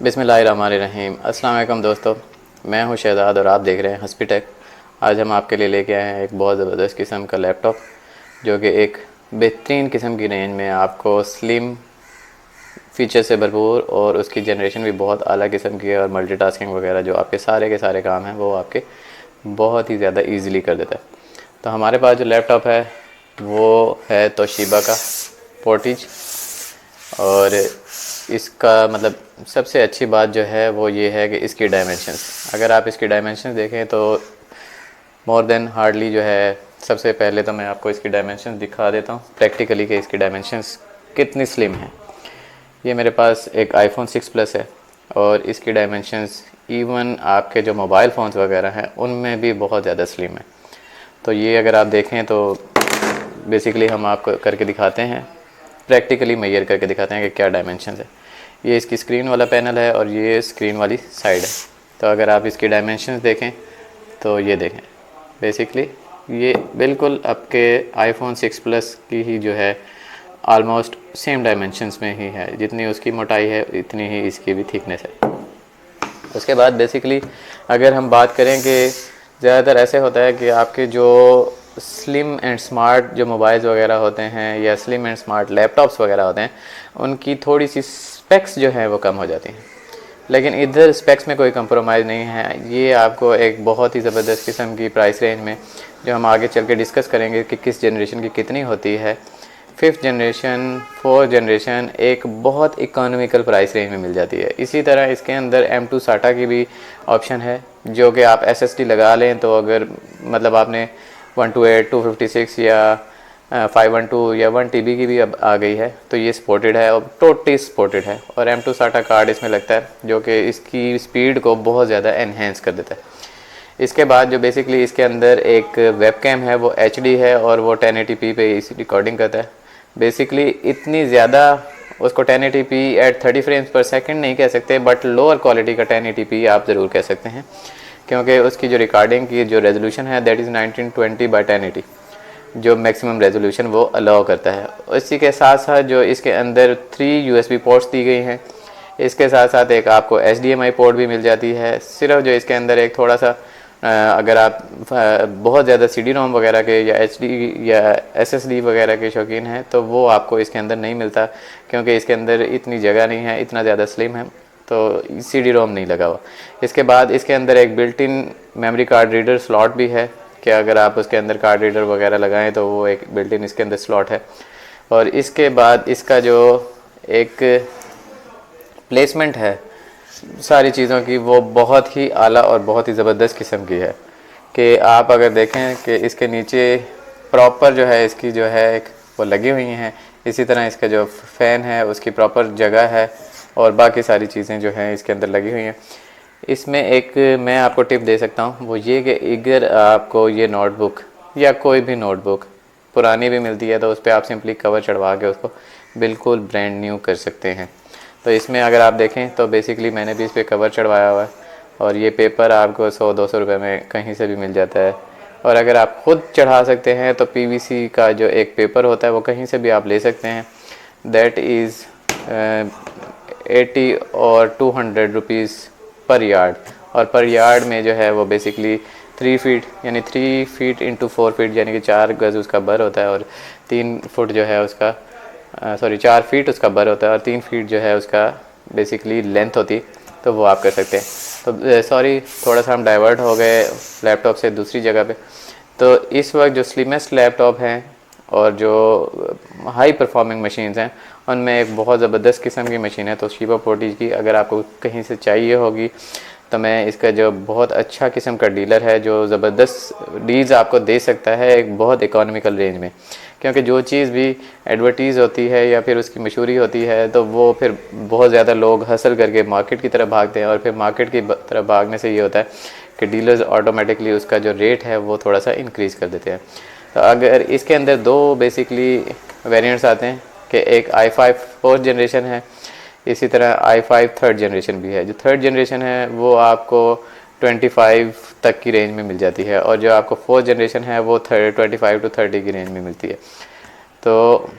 बिस्मिल्लाहिर्रहमानिर्रहीम। अस्सलाम वालेकुम दोस्तों, मैं हूं शहजाद और आप देख रहे हैं हॉस्पिटेक। आज हम आपके लिए लेके आए हैं एक बहुत ज़बरदस्त किस्म का लैपटॉप, जो कि एक बेहतरीन किस्म की रेंज में आपको स्लिम फ़ीचर से भरपूर और उसकी जनरेशन भी बहुत आला किस्म की है, और मल्टीटास्किंग वगैरह जो आपके सारे के सारे काम हैं वो आपके बहुत ही ज़्यादा ईज़िली कर देता है। तो हमारे पास जो लैपटॉप है वो है तोशिबा का पोर्टिज। और इसका मतलब सबसे अच्छी बात जो है वो ये है कि इसकी डायमेंशंस, अगर आप इसकी डायमेंशंस देखें तो मोर देन हार्डली जो है। सबसे पहले तो मैं आपको इसकी डायमेंशंस दिखा देता हूँ प्रैक्टिकली कि इसकी डायमेंशंस कितनी स्लिम है। ये मेरे पास एक आईफोन 6 प्लस है और इसकी डायमेंशंस इवन आपके जो मोबाइल फ़ोन्स वगैरह हैं उनमें भी बहुत ज़्यादा स्लिम है। तो ये अगर आप देखें तो बेसिकली हम आपको करके दिखाते हैं, प्रैक्टिकली मेजर करके दिखाते हैं कि क्या डायमेंशंस है। ये इसकी स्क्रीन वाला पैनल है और ये स्क्रीन वाली साइड है। तो अगर आप इसकी डायमेंशंस देखें तो ये देखें, बेसिकली ये बिल्कुल आपके आईफोन 6 प्लस की ही जो है आलमोस्ट सेम डायमेंशंस में ही है। जितनी उसकी मोटाई है इतनी ही इसकी भी थिकनेस है। उसके बाद बेसिकली अगर हम बात करें कि ज़्यादातर ऐसे होता है कि आपके जो स्लिम एंड स्मार्ट जो मोबाइल्स वगैरह होते हैं या स्लिम एंड स्मार्ट लैपटॉप्स वगैरह होते हैं, उनकी थोड़ी सी स्पेक्स जो है वो कम हो जाती हैं। लेकिन इधर स्पेक्स में कोई कंप्रोमाइज़ नहीं है। ये आपको एक बहुत ही ज़बरदस्त किस्म की प्राइस रेंज में, जो हम आगे चल के डिस्कस करेंगे कि किस जनरेशन की कितनी होती है, 5th जनरेशन 4th जनरेशन एक बहुत इकोनॉमिकल प्राइस रेंज में मिल जाती है। इसी तरह इसके अंदर M2 SATA की भी ऑप्शन है, जो कि आप SSD लगा लें तो अगर मतलब आपने 128 256 या 512 या 1 TB की भी अब आ गई है तो ये सपोर्टेड है और टोटली सपोर्टेड है। और M2 SATA कार्ड इसमें लगता है जो कि इसकी स्पीड को बहुत ज़्यादा एनहेंस कर देता है। इसके बाद जो बेसिकली इसके अंदर एक वेबकैम है वो HD है और वो 1080p पे इस रिकॉर्डिंग करता है। बेसिकली इतनी ज़्यादा उसको 1080p एट 30 फ्रेम्स पर सेकंड नहीं कह सकते, बट लोअर क्वालिटी का 1080p आप ज़रूर कह सकते हैं, क्योंकि उसकी जो रिकॉर्डिंग की जो रेजोल्यूशन है दैट इज़ 1920x1080, जो मैक्सिमम रेजोल्यूशन वो अलाउ करता है। इसी के साथ साथ जो इसके अंदर 3 USB पोर्ट्स दी गई हैं, इसके साथ साथ एक आपको HDMI पोर्ट भी मिल जाती है। सिर्फ जो इसके अंदर एक थोड़ा सा अगर आप बहुत ज़्यादा CD-ROM वगैरह के या HD या SSD वगैरह के शौकीन हैं तो वो आपको इसके अंदर नहीं मिलता, क्योंकि इसके अंदर इतनी जगह नहीं है, इतना ज़्यादा स्लिम है, तो CD-ROM नहीं लगा हुआ। इसके बाद इसके अंदर एक built in memory card reader slot भी है कि अगर आप उसके अंदर कार्ड रीडर वगैरह लगाएं तो वो एक बिल्ट इन इसके अंदर स्लॉट है। और इसके बाद इसका जो एक प्लेसमेंट है सारी चीज़ों की वो बहुत ही आला और बहुत ही ज़बरदस्त किस्म की है कि आप अगर देखें कि इसके नीचे प्रॉपर जो है इसकी जो है एक वो लगी हुई हैं। इसी तरह इसका जो फ़ैन है उसकी प्रॉपर जगह है और बाकी सारी चीज़ें जो हैं इसके अंदर लगी हुई हैं। इसमें एक मैं आपको टिप दे सकता हूँ, वो ये कि अगर आपको ये नोटबुक या कोई भी नोटबुक पुरानी भी मिलती है तो उस पर आप सिंपली कवर चढ़वा के उसको बिल्कुल ब्रांड न्यू कर सकते हैं। तो इसमें अगर आप देखें तो बेसिकली मैंने भी इस पर कवर चढ़वाया हुआ है और ये पेपर आपको 100-200 रुपये में कहीं से भी मिल जाता है। और अगर आप ख़ुद चढ़ा सकते हैं तो PVC का जो एक पेपर होता है वो कहीं से भी आप ले सकते हैं। दैट इज़ 80 और 200 रुपीज़ पर यार्ड। और पर यार्ड में जो है वो बेसिकली 3 फीट यानी 3 फीट इंटू 4 फीट यानी कि 4 गज़ उसका बर होता है और 3 फुट जो है उसका 4 फीट उसका बर होता है और 3 फीट जो है उसका बेसिकली लेंथ होती, तो वो आप कर सकते हैं। तो सॉरी थोड़ा सा हम डाइवर्ट हो गए लैपटॉप से दूसरी जगह पे। तो इस वक्त जो स्लिमेस्ट लैपटॉप हैं और जो हाई परफॉर्मिंग मशीन्स हैं उनमें एक बहुत ज़बरदस्त किस्म की मशीन है तोशिबा पोर्टिज की। अगर आपको कहीं से चाहिए होगी तो मैं इसका जो बहुत अच्छा किस्म का डीलर है जो ज़बरदस्त डील्स आपको दे सकता है एक बहुत इकोनॉमिकल रेंज में, क्योंकि जो चीज़ भी एडवर्टीज़ होती है या फिर उसकी मशहूरी होती है तो वो फिर बहुत ज़्यादा लोग हसल करके मार्केट की तरफ भागते हैं और फिर मार्केट की तरफ भागने से ये होता है कि डीलर्स ऑटोमेटिकली उसका जो रेट है वो थोड़ा सा इंक्रीज़ कर देते हैं। तो अगर इसके अंदर 2 बेसिकली वेरिएंट्स आते हैं कि एक i5 4th जनरेशन है, इसी तरह i5 3rd जनरेशन भी है। जो 3rd जनरेशन है वो आपको 25 तक की रेंज में मिल जाती है और जो आपको 4th जनरेशन है वो 25 to 30 की रेंज में मिलती है। तो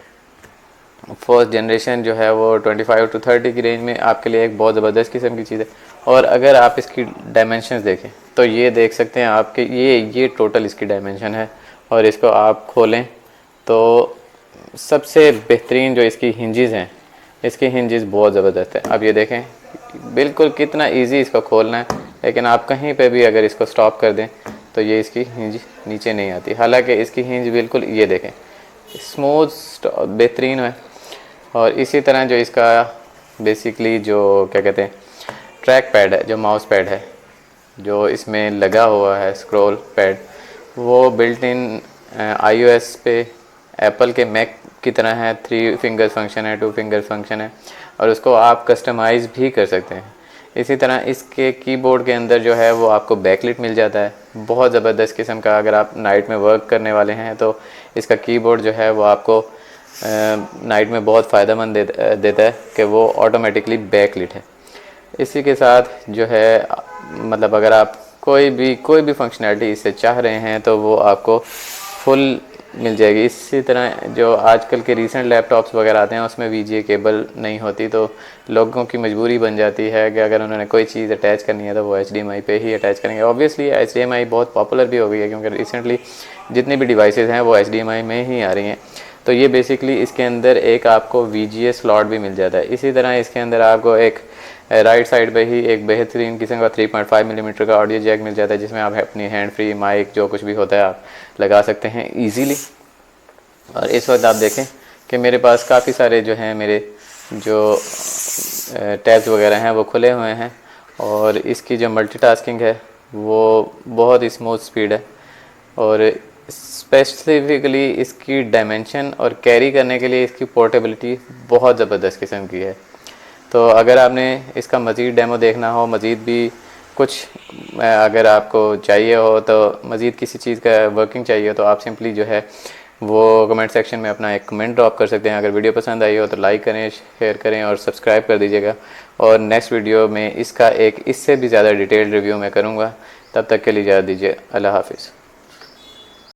फर्स्ट जनरेशन जो है वो 25 to 30 की रेंज में आपके लिए एक बहुत ज़बरदस्त किस्म की चीज़ है। और अगर आप इसकी डायमेंशंस देखें तो ये देख सकते हैं आपके ये टोटल इसकी डायमेंशन है। और इसको आप खोलें तो सबसे बेहतरीन जो इसकी हिंजेस हैं, इसकी हिंजेस बहुत ज़बरदस्त है। अब ये देखें बिल्कुल कितना इजी इसको खोलना है, लेकिन आप कहीं पे भी अगर इसको स्टॉप कर दें तो ये इसकी हिंज नीचे नहीं आती। हालांकि इसकी हिंज बिल्कुल ये देखें स्मूथ बेहतरीन है। और इसी तरह जो इसका बेसिकली जो क्या कहते हैं ट्रैक पैड है, जो माउस पैड है जो इसमें लगा हुआ है स्क्रॉल पैड, वो बिल्ट इन iOS पे एप्पल के मैक की तरह है। 3 फिंगर फंक्शन है, 2 फिंगर फंक्शन है, और उसको आप कस्टमाइज़ भी कर सकते हैं। इसी तरह इसके कीबोर्ड के अंदर जो है वो आपको बैकलिट मिल जाता है, बहुत ज़बरदस्त किस्म का। अगर आप नाइट में वर्क करने वाले हैं तो इसका कीबोर्ड जो है वो आपको नाइट में बहुत फ़ायदेमंद देता है कि वो ऑटोमेटिकली बैकलिट है। इसी के साथ जो है मतलब अगर आप कोई भी फंक्शनैलिटी इससे चाह रहे हैं तो वो आपको फुल मिल जाएगी। इसी तरह जो आजकल के रीसेंट लैपटॉप्स वगैरह आते हैं उसमें VGA केबल नहीं होती, तो लोगों की मजबूरी बन जाती है कि अगर उन्होंने कोई चीज़ अटैच करनी है तो वो HDMI पे ही अटैच करेंगे। ऑब्वियसली HDMI बहुत पॉपुलर भी हो गई है क्योंकि रिसेंटली जितनी भी डिवाइसेस हैं वो HDMI में ही आ रही हैं। तो ये बेसिकली इसके अंदर एक आपको VGA स्लॉट भी मिल जाता है। इसी तरह इसके अंदर आपको एक राइट साइड पे ही एक बेहतरीन किस्म का 3.5 मिलीमीटर का ऑडियो जैक मिल जाता है, जिसमें आप अपनी हैंड फ्री माइक जो कुछ भी होता है आप लगा सकते हैं इजीली। और इस वक्त आप देखें कि मेरे पास काफ़ी सारे जो हैं मेरे जो टैब्स वगैरह हैं वो खुले हुए हैं, और इसकी जो मल्टीटास्किंग है वो बहुत ही स्मूथ स्पीड है। और स्पेसिफिकली इसकी डायमेंशन और कैरी करने के लिए इसकी पोर्टेबिलिटी बहुत ज़बरदस्त किस्म की है। तो अगर आपने इसका मज़ीद डेमो देखना हो, मज़ीद भी कुछ अगर आपको चाहिए हो, तो मज़ीद किसी चीज़ का वर्किंग चाहिए तो आप सिंपली जो है वो कमेंट सेक्शन में अपना एक कमेंट ड्रॉप कर सकते हैं। अगर वीडियो पसंद आई हो तो लाइक करें, शेयर करें और सब्सक्राइब कर दीजिएगा। और नेक्स्ट वीडियो में इसका एक इससे भी ज़्यादा डिटेल्ड रिव्यू मैं करूँगा। तब तक के लिए इजाज़त दीजिए। अल्लाह हाफिज़।